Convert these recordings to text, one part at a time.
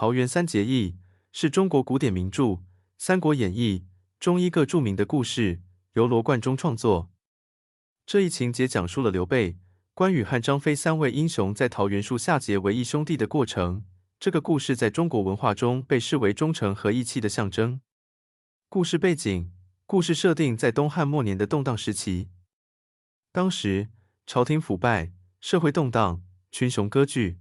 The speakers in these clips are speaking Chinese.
桃园三结义是中国古典名著《三国演义》中一个著名的故事，由罗贯中创作。这一情节讲述了刘备、关羽和张飞三位英雄在桃园树下结为义兄弟的过程。这个故事在中国文化中被视为忠诚和义气的象征。故事背景：故事设定在东汉末年的动荡时期。当时朝廷腐败，社会动荡，群雄割据。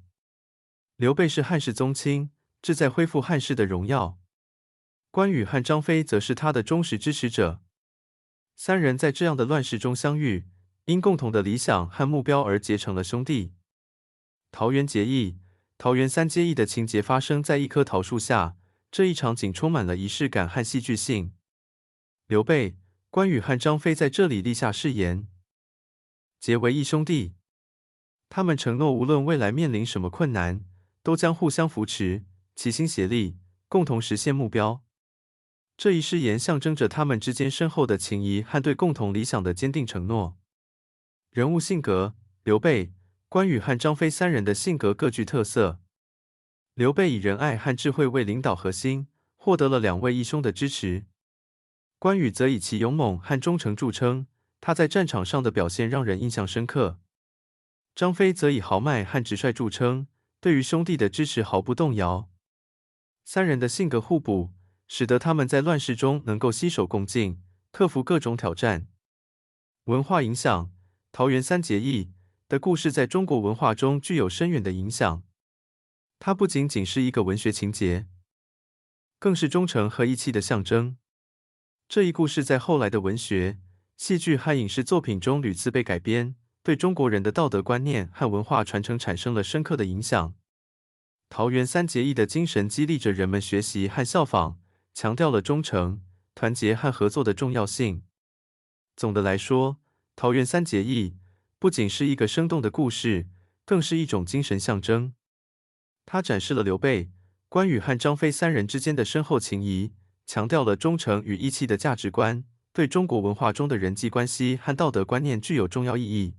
刘备是汉室宗亲，志在恢复汉室的荣耀。关羽和张飞则是他的忠实支持者。三人在这样的乱世中相遇，因共同的理想和目标而结成了兄弟。桃园结义、桃园三结义的情节发生在一棵桃树下，这一场景充满了仪式感和戏剧性。刘备、关羽和张飞在这里立下誓言，结为义兄弟。他们承诺，无论未来面临什么困难，都将互相扶持，齐心协力，共同实现目标。这一誓言象征着他们之间深厚的情谊和对共同理想的坚定承诺。人物性格：刘备、关羽和张飞三人的性格各具特色。刘备以仁爱和智慧为领导核心，获得了两位义兄的支持。关羽则以其勇猛和忠诚著称，他在战场上的表现让人印象深刻。张飞则以豪迈和直率著称，对于兄弟的支持毫不动摇。三人的性格互补，使得他们在乱世中能够携手共进，克服各种挑战。文化影响：桃园三结义的故事在中国文化中具有深远的影响。它不仅仅是一个文学情节，更是忠诚和义气的象征。这一故事在后来的文学、戏剧和影视作品中屡次被改编，对中国人的道德观念和文化传承产生了深刻的影响。桃园三结义的精神激励着人们学习和效仿，强调了忠诚、团结和合作的重要性。总的来说，桃园三结义不仅是一个生动的故事，更是一种精神象征。它展示了刘备、关羽和张飞三人之间的深厚情谊，强调了忠诚与义气的价值观，对中国文化中的人际关系和道德观念具有重要意义。